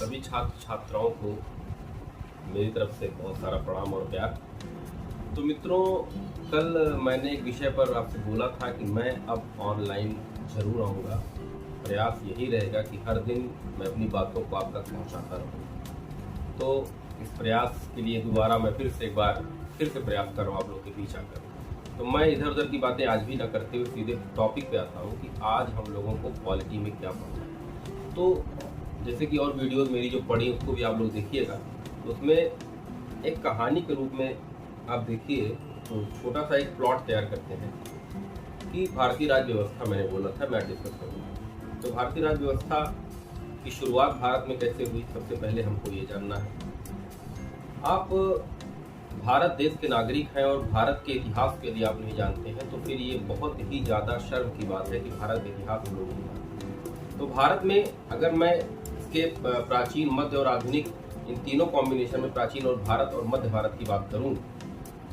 सभी छात्र छात्राओं को मेरी तरफ से बहुत सारा प्रणाम और प्यार। तो मित्रों, कल मैंने एक विषय पर आपसे बोला था कि मैं अब ऑनलाइन ज़रूर आऊँगा। प्रयास यही रहेगा कि हर दिन मैं अपनी बातों को आप तक पहुँचाता रहूँ। तो इस प्रयास के लिए दोबारा मैं फिर से प्रयास कर रहा हूँ आप लोग के बीच आकर। तो मैं इधर उधर की बातें आज भी ना करते हुए सीधे टॉपिक पे आता हूँ कि आज हम लोगों को पॉलिटी में क्या पढ़ना है। तो जैसे कि और वीडियोस मेरी जो पढ़ी उसको भी आप लोग देखिएगा। तो उसमें एक कहानी के रूप में आप देखिए, तो छोटा सा एक प्लॉट तैयार करते हैं कि भारतीय राज्य व्यवस्था मैंने बोला था मैं डिस्कस करूँगा। तो भारतीय राज्य व्यवस्था की शुरुआत भारत में कैसे हुई, सबसे पहले हमको ये जानना है। आप भारत देश के नागरिक हैं और भारत के इतिहास के यदि आप नहीं जानते हैं तो फिर ये बहुत ही ज़्यादा शर्म की बात है कि भारत के इतिहास हम लोग नहीं जानते। तो भारत में अगर मैं इसके प्राचीन, मध्य और आधुनिक इन तीनों कॉम्बिनेशन में प्राचीन और भारत और मध्य भारत की बात करूं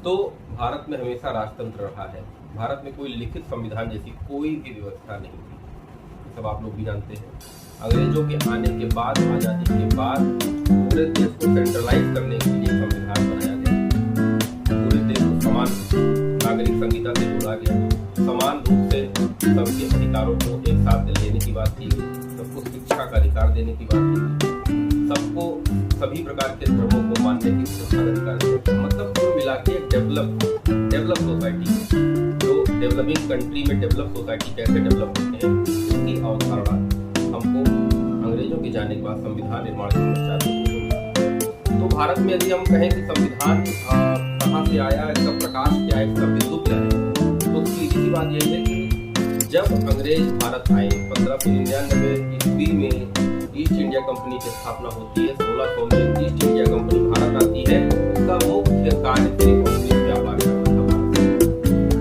तो भारत में हमेशा राजतंत्र रहा है। भारत में कोई लिखित संविधान जैसी कोई भी व्यवस्था नहीं थी, ये सब आप लोग भी जानते हैं। अंग्रेजों के आने के बाद, आज़ादी के बाद पूरे देश को सेंट्रलाइज करने के लिए संविधान बनाया गया। पूरे देश को समान नागरिक संहिता से जोड़ा गया, समान रूप से सबके अधिकारों को एक साथ लेने की बात की गई, सबको शिक्षा का अधिकार देने की बात की गई, सबको सभी प्रकार के धर्मों को मानने की अधिकार दिया। मतलब कुल मिला के एक डेवलप सोसाइटी, जो डेवलपिंग कंट्री में डेवलप सोसाइटी कैसे डेवलप होते हैं इसकी अवधारणा हमको अंग्रेजों के जाने के बाद संविधान निर्माण के पश्चात हुई। तो भारत में यदि हम कहें कि संविधान कहाँ से आया, इसका प्रकाश क्या है, इसका बिंदु क्या है, तो उसकी सीधी बात यह है कि जब अंग्रेज भारत आए 1599 ईस्वी में ईस्ट इंडिया कंपनी की स्थापना होती है। 1600 में ईस्ट इंडिया कंपनी भारत आती है। उसका मुख्य कार्य सिर्फ व्यापार करना था।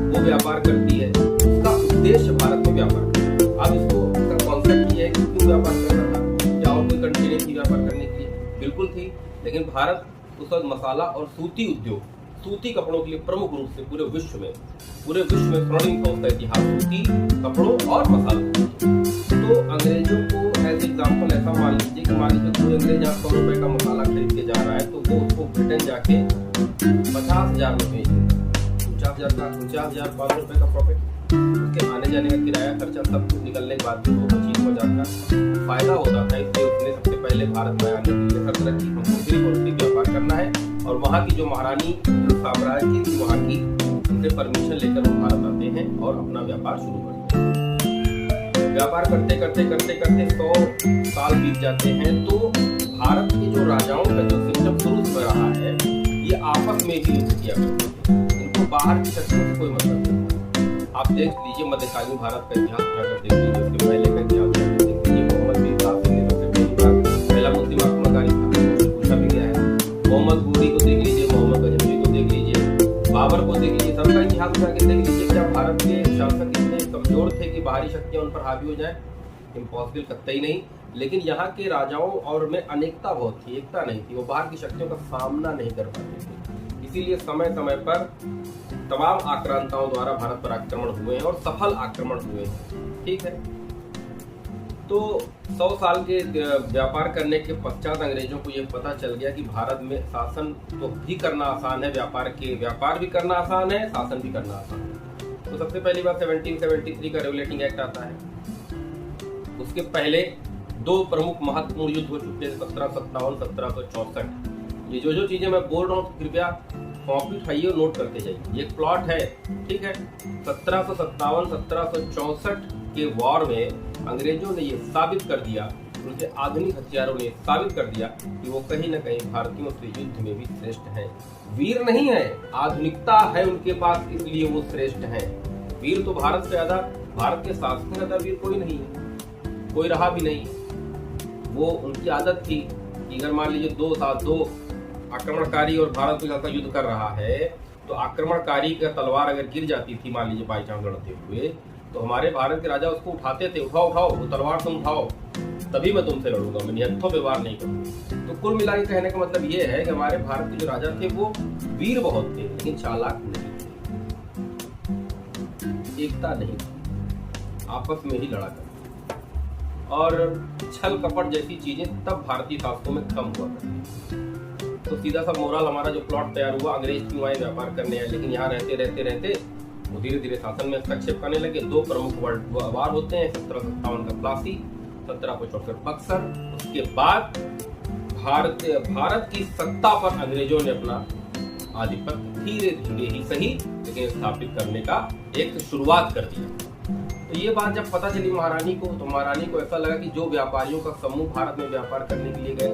वो व्यापार करती है, उसका उद्देश्य भारत में व्यापार करना। अब इसको इसका कॉन्सेप्ट ये है कि क्यों व्यापार करना था, या और कोई कंट्री नहीं थी व्यापार करने के लिए? बिल्कुल थी, लेकिन भारत उस वक्त मसाला और सूती उद्योग, सूती कपड़ों के लिए प्रमुख रूप से पूरे विश्व में स्वर्णिम था उसका इतिहास, सूती कपड़ों और मसालों। तो अंग्रेजों को एज एग्जाम्पल ऐसा मान लीजिए कि कोई अंग्रेज 100 रुपए का मसाला खरीद के जा रहा है तो वो उसको ब्रिटेन जाके 50,000 में बेच देता है। 50,000 रुपए का प्रॉफिट, उसके आने जाने का किराया खर्चा सब कुछ निकलने के बाद भी वो 25,000 का फायदा होता था। इसलिए उसने सबसे पहले भारत में आने के लिए शर्त रखी, हमको सिर्फ और सिर्फ व्यापार करना है। और वहाँ की जो महारानी साम्राज्य थी, वहाँ की उनसे परमिशन लेकर वो भारत आते हैं और अपना व्यापार शुरू करते हैं। व्यापार करते 100 साल बीत जाते हैं। तो भारत के जो राजाओं का जो सिस्टम शुरू से रहा है, ये आपस में भी युद्ध किया करते थे, इनको बाहर की शक्तियों से कोई मतलब नहीं। आप देख लीजिए मध्यकालीन भारत का इतिहास उठाकर देख लीजिए, उसके पहले का इतिहास देख लीजिए। मोहम्मद बिन कासिम ने सबसे पहली बार पहला मुस्लिम आक्रमणकारी था, पूछा भी गया है। मोहम्मद घोरी को देख लीजिए, मोहम्मद गजनवी को देख लीजिए, बाबर को देख लीजिए, सबका इतिहास उठा के देख लीजिए। क्या भारत के शासक इतने कमजोर थे कि बाहरी शक्तियां उन पर हावी हो जाए? इम्पॉसिबल, कतई नहीं। लेकिन यहाँ के राजाओं और में अनेकता बहुत थी, एकता नहीं थी। वो बाहर की शक्तियों का सामना नहीं कर पाते थे। इसीलिए समय समय पर तमाम आक्रांताओं द्वारा भारत पर आक्रमण हुए हैं और सफल आक्रमण हुए हैं। ठीक है, तो 100 साल के व्यापार करने के पश्चात अंग्रेजों को यह पता चल गया कि भारत में शासन तो भी करना आसान है, व्यापार भी करना आसान है, शासन भी करना आसान है। तो सबसे पहली बात 1773 का रेगुलेटिंग एक्ट आता है। उसके पहले 2 प्रमुख महत्वपूर्ण युद्ध हो चुके हैं, 1757, 1764। ये जो चीजें मैं बोल रहा हूँ कृपया कॉपी उठाइए और नोट करते जाइए। एक प्लॉट है, ठीक है। 1757, 1764 के वॉर में अंग्रेजों ने ये साबित कर दिया, उनके आधुनिक हथियारों ने साबित कर दिया कि वो कहीं न कहीं भारतीयों से युद्ध में भी श्रेष्ठ हैं। वीर नहीं है, आधुनिकता है उनके पास, इसलिए वो श्रेष्ठ हैं। वीर तो भारत से ज्यादा, भारत के शासक से ज्यादा वीर कोई नहीं है, कोई रहा भी नहीं। वो उनकी आदत थी कि अगर मान लीजिए दो आक्रमणकारी और भारत के साथ युद्ध कर रहा है तो आक्रमणकारी का तलवार अगर गिर जाती थी, मान लीजिए बाई चांस लड़ते हुए, तो हमारे भारत के राजा उसको उठाते थे, उठाओ वो तलवार तुम उठाओ, तभी मैं तुमसे लड़ूंगा, मैं निहत्थों व्यवहार नहीं करूंगा। तो कुल मिला के कहने का मतलब ये है कि हमारे भारत के जो राजा थे वो वीर बहुत थे, लेकिन चालाक नहीं थे, एकता नहीं थी, आपस में ही लड़ा करते। और छल कपट जैसी चीजें तब भारतीय शासकों में कम हुआ करती। तो सीधा सा मोरल हमारा जो प्लॉट तैयार हुआ, अंग्रेज क्यों आए व्यापार करने आए, लेकिन यहाँ रहते रहते रहते वो धीरे धीरे शासन में हस्तक्षेप करने लगे। दो प्रमुख वार होते हैं, 1757 का प्लासी, 1764 बक्सर। उसके बाद भारत की सत्ता पर अंग्रेजों ने अपना आधिपत्य धीरे धीरे ही सही लेकिन स्थापित करने का एक शुरुआत कर दिया। तो ये बात जब पता चली महारानी को, तो महारानी को ऐसा लगा कि जो व्यापारियों का समूह भारत में व्यापार करने के लिए गए,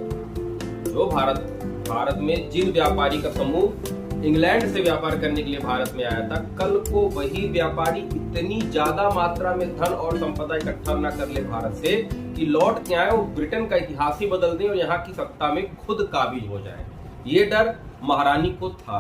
जो भारत में जिन व्यापारी का समूह इंग्लैंड से व्यापार करने के लिए भारत में आया था, कल को वही व्यापारी इतनी ज्यादा मात्रा में धन और संपदा इकट्ठा न कर ले भारत से कि लौट के आए वो ब्रिटेन का इतिहास ही बदल दें और यहाँ की सत्ता में खुद काबिज हो जाए। ये डर महारानी को था।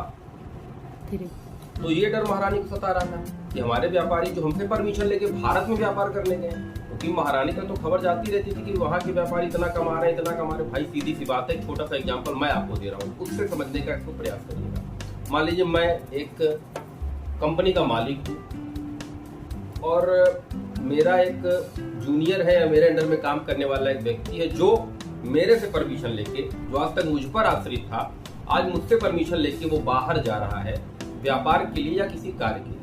तो ये डर महारानी को सता रहा था कि हमारे व्यापारी जो हमसे परमिशन लेके भारत में व्यापार करने गए, क्योंकि महारानी का तो खबर जाती रहती थी कि वहां के व्यापारी इतना कमा रहे हैं, इतना कमा रहे। भाई सीधी सी बात है, छोटा सा एग्जांपल मैं आपको दे रहा हूँ, उससे समझने का इसको प्रयास करिएगा। मान लीजिए मैं एक कंपनी का मालिक हूँ और मेरा एक जूनियर है या मेरे अंडर में काम करने वाला एक व्यक्ति है जो मेरे से परमिशन लेके, जो आज तक मुझ पर आश्रित था, आज मुझसे परमिशन लेके वो बाहर जा रहा है व्यापार के लिए या किसी कार्य के लिए।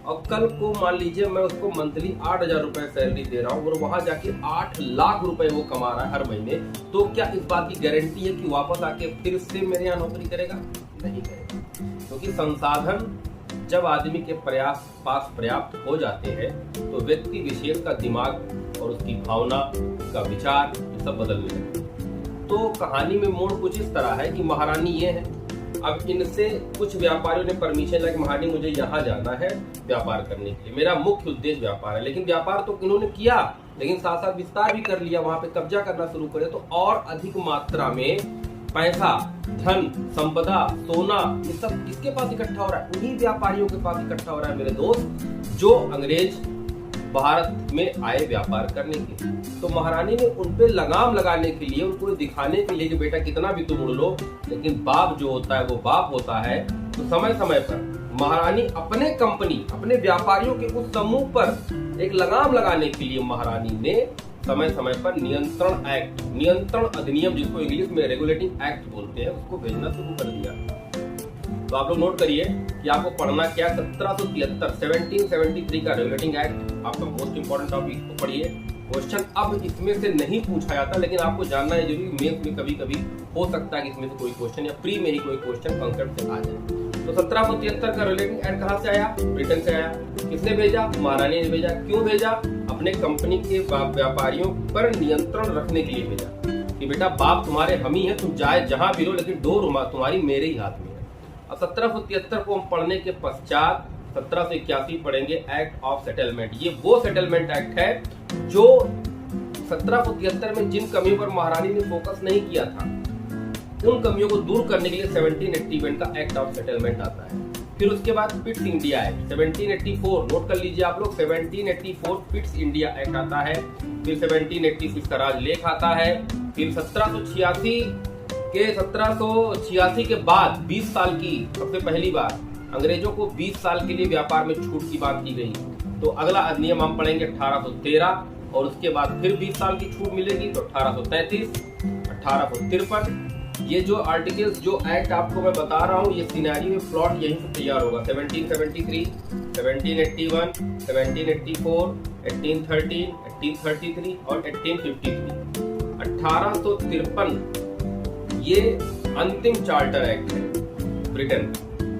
और कल को मान लीजिए मैं उसको मंथली 8,000 रुपए सैलरी दे रहा हूँ और वहां जाके 8 लाख रुपए वो कमा रहा है हर महीने, तो क्या इस बात की गारंटी है कि वापस आके फिर से मेरे यहाँ नौकरी करेगा? नहीं करेगा। क्योंकि संसाधन जब आदमी के पास पर्याप्त हो जाते हैं तो व्यक्ति विशेष का दिमाग और उसकी भावना, उसका विचार सब बदलने लगते हैं। तो कहानी में मोड़ कुछ इस तरह है कि महारानी ये है, अब इनसे कुछ व्यापारियों ने परमिशन लिया कि महारानी मुझे यहाँ जाना है व्यापार करने के लिए, मेरा मुख्य उद्देश्य व्यापार है। लेकिन व्यापार तो इन्होंने किया, लेकिन साथ साथ विस्तार भी कर लिया, वहां पे कब्जा करना शुरू करे, तो और अधिक मात्रा में पैसा, धन, संपदा, सोना, ये सब किसके पास इकट्ठा हो रहा है? उन्हीं व्यापारियों के पास इकट्ठा हो रहा है मेरे दोस्त, जो अंग्रेज भारत में आए व्यापार करने के लिए। तो महारानी ने उन पे लगाम लगाने के लिए, उनको दिखाने के लिए कि बेटा कितना भी तुम उड़ लो, लेकिन बाप जो होता है वो बाप होता है। तो समय समय पर महारानी अपने व्यापारियों के उस समूह पर एक लगाम लगाने के लिए महारानी ने समय समय पर नियंत्रण अधिनियम, जिसको इंग्लिश में रेगुलेटिंग एक्ट बोलते हैं, उसको भेजना शुरू कर दिया। तो आप लोग नोट करिए कि आपको पढ़ना क्या, 1773 का रेगुलेटिंग एक्ट आपका मोस्ट इंपोर्टेंट टॉपिक, को पढ़िए। क्वेश्चन अब इसमें से नहीं पूछा जाता, लेकिन आपको जानना है जरूरी, मेंस में कभी कभी हो सकता है कि इसमें से कोई क्वेश्चन या प्री में ही कोई क्वेश्चन कंसेप्ट से आ जाए। तो 1773 का रेगुलेटिंग एक्ट कहाँ से आया? ब्रिटेन से आया। किसने भेजा? महारानी ने भेजा। क्यों भेजा? अपने कंपनी के व्यापारियों पर नियंत्रण रखने के लिए भेजा कि बेटा बाप तुम्हारे हम ही हैं, तुम जाए जहां भी रहो, लेकिन डोर तुम्हारी मेरे ही हाथ में है। अब 1773 को हम पढ़ने के पश्चात 1781 पढ़ेंगे, एक्ट ऑफ सेटलमेंट। ये वो सेटलमेंट एक्ट है जो 1773 में जिन कमियों पर महारानी ने फोकस नहीं किया था, उन कमियों को दूर करने के लिए 1781 का एक्ट ऑफ सेटलमेंट आता है। फिर उसके बाद पिट्स इंडिया एक्ट 1784, नोट कर लीजिए आप लोग, 1784 पिट्स इंडिया एक्ट आता है। फिर 1786 का राजलेख आता है। फिर 1786 के बाद 20 साल की सबसे पहली बार अंग्रेजों को 20 साल के लिए व्यापार में छूट की बात की गई। तो अगला अधिनियम हम पढ़ेंगे 1813, और उसके बाद फिर 20 साल की छूट मिलेगी तो 1833, 1853। ये जो आर्टिकल्स, जो एक्ट आपको मैं बता रहा हूँ, ये सिनेरियो में प्लॉट यहीं से तैयार होगा। 1773, 1781, 1784, 1813, 1833 और 1853। 1853 ये अंतिम चार्टर एक्ट है ब्रिटेन।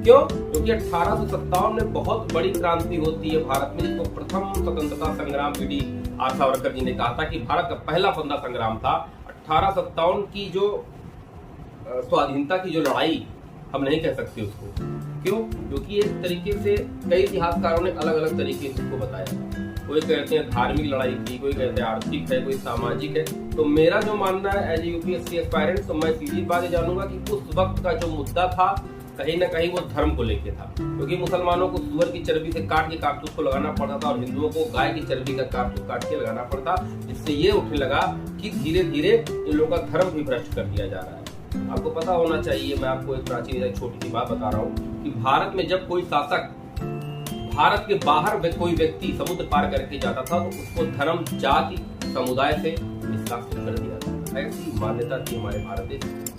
क्यों? क्योंकि 1857 में बहुत बड़ी क्रांति होती है भारत में, जिसको प्रथम स्वतंत्रता संग्राम पीडी आर सावरकर जी ने कहा था कि भारत का पहला स्वतंत्रता संग्राम था। 1857 की जो स्वाधीनता की जो लड़ाई, हम नहीं कह सकते उसको। क्यों? क्योंकि एक तरीके से कई इतिहासकारों ने अलग अलग तरीके से उसको बताया। कोई कहते हैं धार्मिक लड़ाई थी, कोई कहते हैं आर्थिक है, कोई सामाजिक है। तो मेरा जो मानना है एज यूपीएससी एस्पायरेंट, तो मैं सीधी बात जानूंगा कि उस वक्त का जो मुद्दा था कहीं ना कहीं वो धर्म को लेके था। क्योंकि मुसलमानों को सुअर की चर्बी से काट के कारतूस को लगाना पड़ता था और हिंदुओं को गाय की चर्बी का कारतूस काट के लगाना पड़ता, जिससे ये उठने लगा कि धीरे धीरे इन लोगों का धर्म भी भ्रष्ट कर दिया जा रहा है। आपको पता होना चाहिए, मैं आपको एक प्राचीन एक छोटी सी बात बता रहा हूँ कि भारत में जब कोई शासक भारत के बाहर कोई व्यक्ति समुद्र पार करके जाता था तो उसको धर्म, जाति, समुदाय से निष्कासित कर दिया था। ऐसी मान्यता थी हमारे भारत देश में।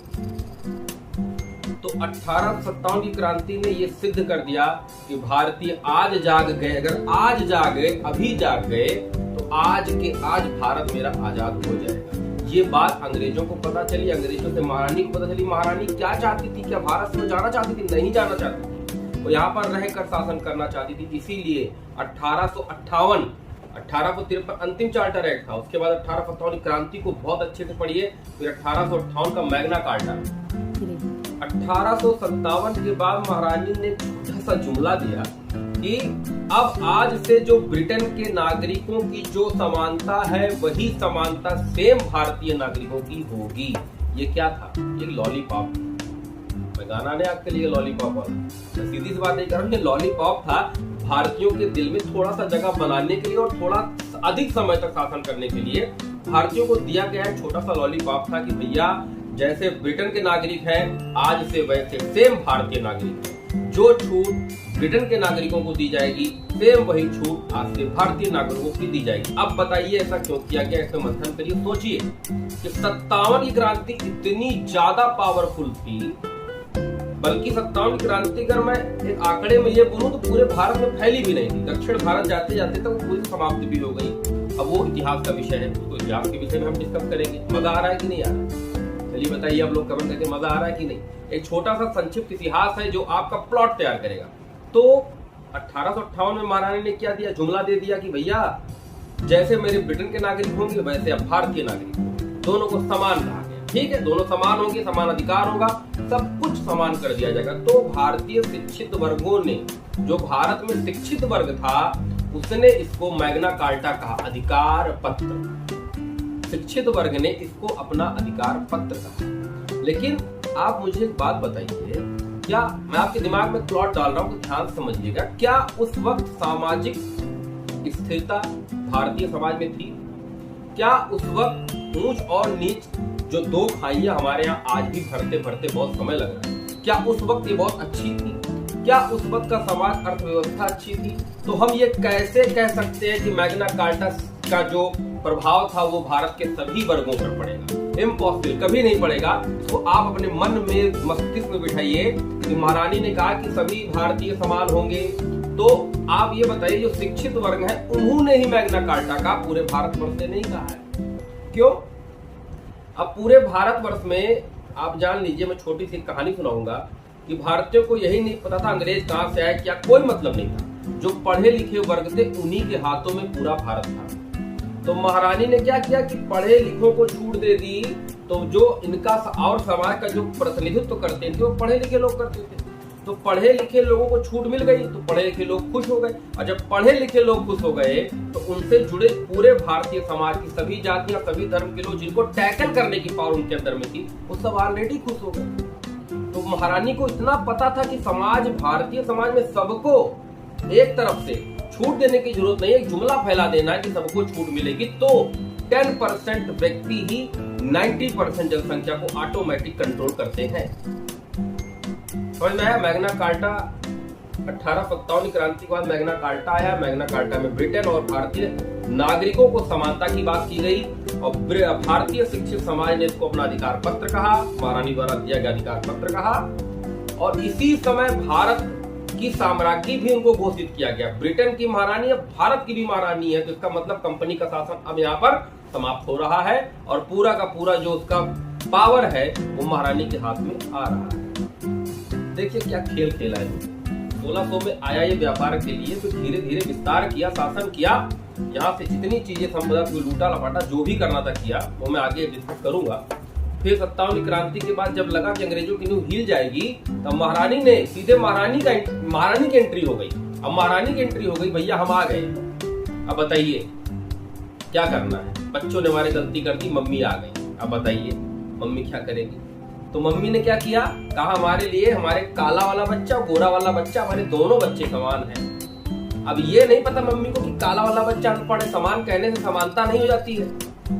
तो 1857 की क्रांति ने ये सिद्ध कर दिया कि भारतीय आज जाग गए, अगर आज जाग गए, अभी जाग गए, तो आज के आज भारत मेरा आजाद हो जाएगा। ये बात अंग्रेजों को पता चली, अंग्रेजों से महारानी को पता चली। महारानी क्या चाहती थी? क्या भारत से जाना चाहती थी? नहीं जाना चाहती थी, वो यहाँ पर रहकर शासन करना चाहती थी। इसीलिए 1858 1853 अंतिम चार्टर एक्ट था। उसके बाद 1857 क्रांति को बहुत अच्छे से पढ़िए। फिर 1858 का मैग्ना कार्टा। 1857 के बाद महारानी ने छोटा सा जुमला दिया कि अब आज से जो ब्रिटेन के नागरिकों की जो समानता है, वही समानता सेम भारतीय नागरिकों की होगी। ये क्या था? ये लॉलीपॉप। मैं गाना नहीं आपके लिए लॉलीपॉप वाला, मैं सीधी सी बात नहीं कर रहा हूँ। ये लॉलीपॉप था भारतीयों के दिल में थोड़ा सा जगह बनाने के लिए और थोड़ा अधिक समय तक शासन करने के लिए भारतीयों को दिया गया एक छोटा सा लॉलीपॉप था कि भैया जैसे ब्रिटेन के नागरिक हैं, आज से वैसे सेम भारतीय नागरिक हैं। जो छूट ब्रिटेन के नागरिकों को दी जाएगी, सेम वही छूट आज से भारतीय नागरिकों को दी जाएगी। अब बताइए ऐसा क्यों किया गया? इसमें मंथन करिए, सोचिए कि 57 की क्रांति इतनी ज्यादा पावरफुल थी, बल्कि 57 की क्रांति अगर मैं एक आंकड़े में ये बोलूं तो पूरे भारत में फैली भी नहीं थी। दक्षिण भारत जाते जाते तक पूरी समाप्ति भी हो गई। अब वो इतिहास का विषय है, तो इतिहास के विषय में हम डिस्कस करेंगे। मजा आ रहा है कि नहीं आ रहा है? चलिए बताइए आप लोग कमेंट करके, मजा आ रहा है कि नहीं? एक छोटा सा संक्षिप्त इतिहास है जो आपका प्लॉट तैयार करेगा। तो 1858 में महारानी ने क्या दिया? जुमला दे दिया कि भैया जैसे मेरे ब्रिटेन के नागरिक होंगे, वैसे अब भारतीय नागरिक होंगे। दोनों को समान कहा गया। ठीक है, दोनों समान होंगे, समान अधिकार होगा, सब कुछ समान कर दिया जाएगा। तो भारतीय शिक्षित वर्गों ने, जो भारत में शिक्षित वर्ग था, उसने इसको मैग्ना कार्टा कहा, अधिकार पत्र। शिक्षित वर्ग ने इसको अपना अधिकार पत्र कहा। लेकिन आप मुझे एक बात बताइए, क्या मैं आपके दिमाग में प्लॉट डाल रहा हूं तो ध्यान समझिएगा, क्या उस वक्त सामाजिक स्थिरता भारतीय समाज में थी? क्या उस वक्त ऊंच और नीच जो दो खाइयां हमारे यहाँ आज भी भरते भरते बहुत समय लग रहा है, क्या उस वक्त ये बहुत अच्छी थी? क्या उस वक्त का समाज अर्थव्यवस्था अच्छी थी? तो हम ये कैसे कह सकते हैं कि मैग्ना कार्टा का जो प्रभाव था वो भारत के सभी वर्गों पर पड़ेगा? इम्पॉसिबल, कभी नहीं पड़ेगा। तो आप अपने मन में, मस्तिष्क में बिठाइए कि महारानी ने कहा कि सभी भारतीय समान होंगे। तो आप ये बताइए, जो शिक्षित वर्ग है उन्होंने ही मैग्ना कार्टा का पूरे भारतवर्ष से नहीं कहा है। क्यों? अब पूरे भारतवर्ष में आप जान लीजिए, मैं छोटी सी कहानी सुनाऊंगा कि भारतीयों को यही नहीं पता था अंग्रेज कहां से आए, क्या कोई मतलब नहीं था। जो पढ़े लिखे वर्ग थे उन्हीं के हाथों में पूरा भारत था। तो महारानी ने क्या किया कि पढ़े लिखों को छूट दे दी। तो जो इनका और समाज का जो प्रतिनिधित्व करते थे वो पढ़े लिखे लोग करते थे। तो पढ़े लिखे लोगों को छूट मिल गई, तो पढ़े लिखे लोग खुश हो गए। और जब पढ़े लिखे लोग खुश हो गए तो उनसे जुड़े पूरे भारतीय समाज की सभी जातियां, सभी धर्म के लोग, जिनको टैकल करने की पावर उनके अंदर में थी, वो सब ऑलरेडी खुश हो गए। तो महारानी को इतना पता था कि समाज, भारतीय समाज में सबको एक तरफ से छूट देने की जरूरत नहीं है, एक जुमला फैला देना है कि सबको छूट मिलेगी। तो 10% व्यक्ति ही 90% जनसंख्या को ऑटोमेटिक कंट्रोल करते हैं। समझ में आया? मैग्ना कार्टा 1857 क्रांति के बाद मैग्ना कार्टा आया। मैग्ना कार्टा में ब्रिटेन और भारतीय नागरिकों को समानता की बात की गई और भारतीय शिक्षित समाज ने इसको अपना अधिकार पत्र कहा, महारानी द्वारा दिया गया अधिकार पत्र कहा। और इसी समय भारत की साम्राज्ञी भी उनको घोषित किया गया। ब्रिटेन की महारानी अब भारत की भी महारानी है, तो इसका मतलब कंपनी का शासन अब यहाँ पर समाप्त हो रहा है और पूरा का पूरा जो उसका पावर है वो महारानी के हाथ में आ रहा है। देखिए क्या खेल खेला है। 1600 में आया ये व्यापार के लिए, तो धीरे धीरे विस्तार किया, शासन किया। यहाँ से जितनी चीजें संबंधित हुई, लूटा लपाटा जो भी करना था किया, वो मैं आगे डिस्कस करूंगा। फिर 57 क्रांति के बाद जब लगा कि अंग्रेजों की नींव हिल जाएगी, तब महारानी ने सीधे महारानी की एंट्री हो गई। अब महारानी की एंट्री हो गई, भैया हम आ गए, अब बताइए क्या करना है। बच्चों ने हमारे गलती कर दी, मम्मी आ गई, अब बताइए मम्मी क्या करेगी। तो मम्मी ने क्या किया, कहा हमारे लिए हमारे काला वाला बच्चा, गोरा वाला बच्चा, हमारे दोनों बच्चे समान हैं। अब ये नहीं पता मम्मी को कि काला वाला बच्चा अनपढ़ है, समान कहने से समानता नहीं हो जाती है।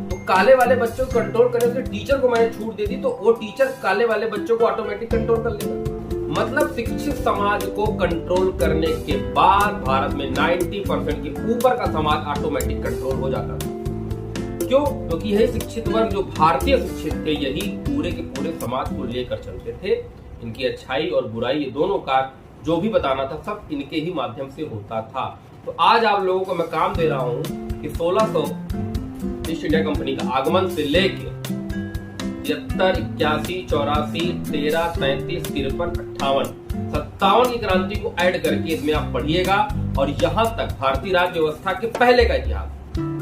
तो काले वाले बच्चों को कंट्रोल करने से टीचर को मैंने छूट दे दी, तो वो टीचर काले वाले बच्चों को ऑटोमेटिक कंट्रोल कर लेगा। मतलब शिक्षित समाज को कंट्रोल करने के बाद भारत में 90% के ऊपर का समाज ऑटोमेटिक कंट्रोल हो जाता था। क्यों? क्योंकि यही शिक्षित वर्ग जो भारतीय शिक्षित थे, यही पूरे के पूरे समाज को लेकर चलते थे। इनकी अच्छाई और बुराई ये दोनों का जो भी बताना था सब इनके ही माध्यम से होता था। तो आज आप लोगों को मैं काम दे रहा हूं कि 1600 ईस्ट इंडिया कंपनी का आगमन से लेके 73, 81, 84, 13, 33, 53, 58, 57 की क्रांति को ऐड करके इसमें आप पढ़िएगा। और यहां तक भारतीय राज्य व्यवस्था के पहले का इतिहास,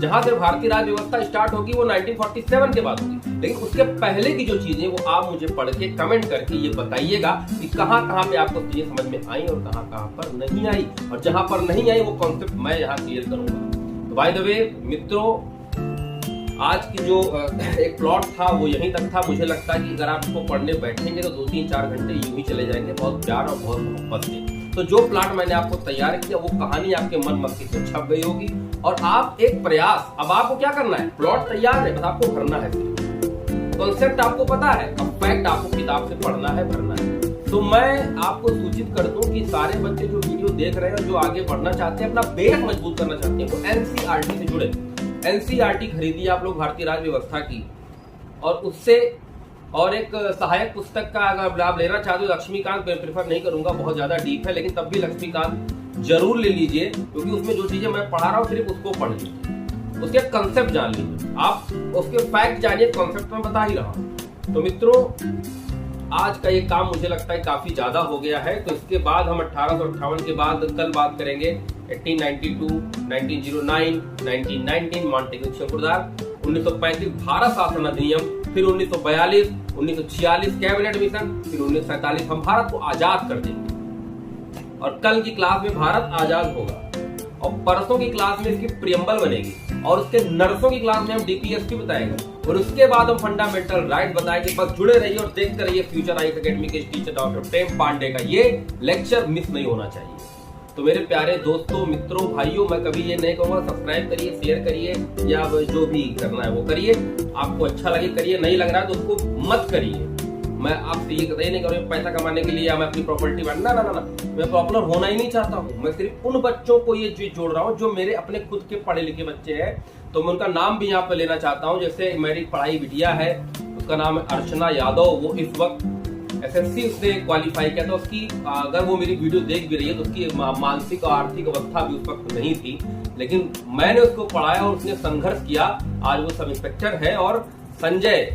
जहां से भारतीय राज्य व्यवस्था स्टार्ट होगी वो 1947 के बाद होगी, लेकिन उसके पहले की जो चीजें वो आप मुझे पढ़ के कमेंट करके ये बताइएगा कि कहां कहां पे आपको चीजें समझ में आई और कहां कहां पर नहीं आई, और जहां पर नहीं आई वो कॉन्सेप्ट मैं यहाँ क्लियर करूंगा। तो बाय द वे मित्रों, आज की जो एक प्लॉट था वो यहीं तक था। मुझे लगता है कि अगर आप इसको पढ़ने बैठेंगे तो 2-3-4 घंटे यूं ही चले जाएंगे, बहुत प्यार और बहुत मोहब्बत से। तो जो प्लॉट मैंने आपको तैयार किया वो कहानी आपके मन मस्तिष्क में छप गई होगी, और आप एक प्रयास, अब आपको क्या करना है, प्लॉट तैयार है, बस आपको भरना है। कॉन्सेप्ट आपको पता है, अब फैक्ट आपको किताब से पढ़ना है, भरना है। तो मैं आपको सूचित कर दूं कि सारे बच्चे जो वीडियो देख रहे हैं और जो आगे बढ़ना चाहते हैं, अपना बेस मजबूत करना चाहते हैं, वो एनसीईआरटी से जुड़े। एनसीईआरटी खरीदिए आप लोग भारतीय राज्य व्यवस्था की, और उससे और एक सहायक पुस्तक का अगर आप लेना चाहते हो, लक्ष्मीकांत मैं प्रेफर नहीं करूंगा, बहुत ज्यादा डीप है, लेकिन तब भी लक्ष्मीकांत जरूर ले लीजिए, क्योंकि उसमें जो चीजें मैं पढ़ा रहा हूँ सिर्फ उसको पढ़ लीजिए, उसके कंसेप्ट जान लीजिए, आप उसके फैक्ट जानिए, कंसेप्ट में बता ही रहा हूँ। तो मित्रों, आज का ये काम मुझे लगता है काफी ज्यादा हो गया है। तो इसके बाद हम 1858 के बाद कल बात करेंगे 1892, 1909, 1919 मॉन्टेग्यू शंकुरदार, 1935 भारत शासन अधिनियम, फिर 1942, 1946 कैबिनेट मिशन, फिर 1947 हम भारत को आजाद कर देंगे। और कल की क्लास में भारत आजाद होगा, और परसों की क्लास में इसकी प्रियम्बल बनेगी, और उसके नरसों की क्लास में हम डीपीएसपी बताएंगे, और उसके बाद हम फंडामेंटल राइट बताएंगे। बस जुड़े रहिए और देखते रहिए फ्यूचर आईएएस एकेडमी के टीचर डॉक्टर प्रेम पांडे का ये लेक्चर मिस नहीं होना चाहिए। तो मेरे प्यारे दोस्तों, मित्रों, भाइयों, मैं कभी ये नहीं कहूंगा सब्सक्राइब करिए, शेयर करिए, या जो भी करना है वो करिए। आपको अच्छा लगे करिए, नहीं लग रहा है तो उसको मत करिए। मैं आपसे ये कतई नहीं कर रहा हूं पैसा कमाने के लिए या मैं अपनी प्रॉपर्टी बढ़ना, ना ना ना, मैं पॉपुलर होना ही नहीं चाहता हूँ। मैं सिर्फ उन बच्चों को ये चीज जोड़ रहा हूँ जो मेरे अपने खुद के पढ़े लिखे बच्चे हैं। तो मैं उनका नाम भी यहाँ पे लेना चाहता हूँ। जैसे मेरी पढ़ाई बिटिया है, उसका नाम है अर्चना यादव, वो इस वक्त एसएससी उसने क्वालिफाई किया था। उसकी अगर वो मेरी वीडियो देख भी रही है तो उसकी मानसिक और आर्थिक अवस्था भी उस वक्त नहीं थी, लेकिन मैंने उसको पढ़ाया और उसने संघर्ष किया। आज वो सब इंस्पेक्टर है। और संजय